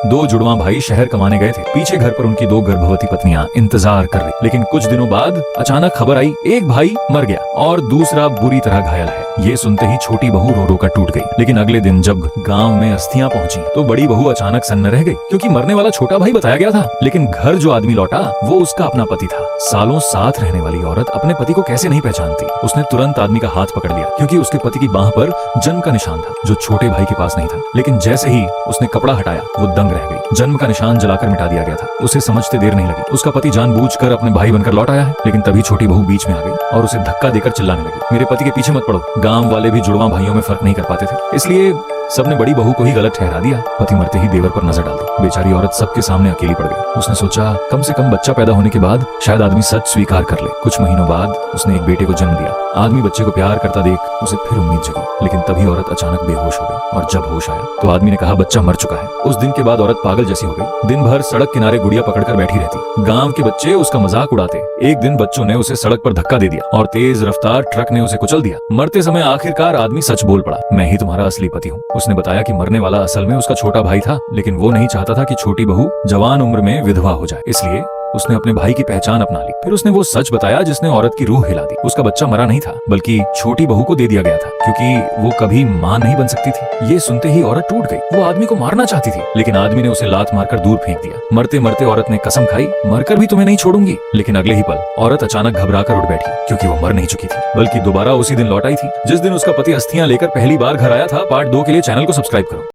दो जुड़वा भाई शहर कमाने गए थे। पीछे घर पर उनकी दो गर्भवती पत्नियां इंतजार कर रही। लेकिन कुछ दिनों बाद अचानक खबर आई, एक भाई मर गया और दूसरा बुरी तरह घायल है। ये सुनते ही छोटी बहू रो रो कर टूट गई। लेकिन अगले दिन जब गांव में अस्थियां पहुंची तो बड़ी बहू अचानक सन्न रह गई, क्योंकि मरने वाला छोटा भाई बताया गया था। लेकिन घर जो आदमी लौटा वो उसका अपना पति था। सालों साथ रहने वाली औरत अपने पति को कैसे नहीं पहचानती। उसने तुरंत आदमी का हाथ पकड़ लिया, क्योंकि उसके पति की बाह पर जन्म का निशान था, जो छोटे भाई के पास नहीं था। लेकिन जैसे ही उसने कपड़ा हटाया वो दंग रह गई। जन्म का निशान जलाकर मिटा दिया गया था। उसे समझते देर नहीं लगी। उसका पति जानबूझकर अपने भाई बनकर लौट आया है। लेकिन तभी छोटी बहू बीच में आ गई और उसे धक्का देकर चिल्लाने लगी, मेरे पति के पीछे मत पड़ो। गांव वाले भी जुड़वा भाइयों में फर्क नहीं कर पाते थे, इसलिए सबने बड़ी बहू को ही गलत ठहरा दिया। पति मरते ही देवर पर नजर डाल दी। बेचारी औरत सबके सामने अकेली पड़ गई। उसने सोचा कम से कम बच्चा पैदा होने के बाद शायद आदमी सच स्वीकार कर ले। कुछ महीनों बाद उसने एक बेटे को जन्म दिया। आदमी बच्चे को प्यार करता देख उसे फिर उम्मीद जगी। लेकिन तभी औरत अचानक बेहोश हो गई और जब होश आया तो आदमी ने कहा बच्चा मर चुका है। उस दिन के बाद औरत पागल जैसी हो गई। दिन भर सड़क किनारे गुड़िया पकड़कर बैठी रहती। गांव के बच्चे उसका मजाक उड़ाते। एक दिन बच्चों ने उसे सड़क पर धक्का दे दिया और तेज रफ्तार ट्रक ने उसे कुचल दिया। मरते समय आखिरकार आदमी सच बोल पड़ा, मैं ही तुम्हारा असली पति हूँ। उसने बताया कि मरने वाला असल में उसका छोटा भाई था, लेकिन वो नहीं चाहता था कि छोटी बहू जवान उम्र में विधवा हो जाए, इसलिए उसने अपने भाई की पहचान अपना ली। फिर उसने वो सच बताया जिसने औरत की रूह हिला दी। उसका बच्चा मरा नहीं था, बल्कि छोटी बहू को दे दिया गया था, क्योंकि वो कभी मां नहीं बन सकती थी। ये सुनते ही औरत टूट गई। वो आदमी को मारना चाहती थी, लेकिन आदमी ने उसे लात मारकर दूर फेंक दिया। मरते मरते औरत ने कसम खाई, मरकर भी तुम्हें नहीं छोड़ूंगी। लेकिन अगले ही पल औरत अचानक घबराकर उठ बैठी, क्योंकि वो मर नहीं चुकी थी, बल्कि दोबारा उसी दिन लौट आई थी जिस दिन उसका पति अस्थियां लेकर पहली बार घर आया था। पार्ट 2 के लिए चैनल को सब्सक्राइब करो।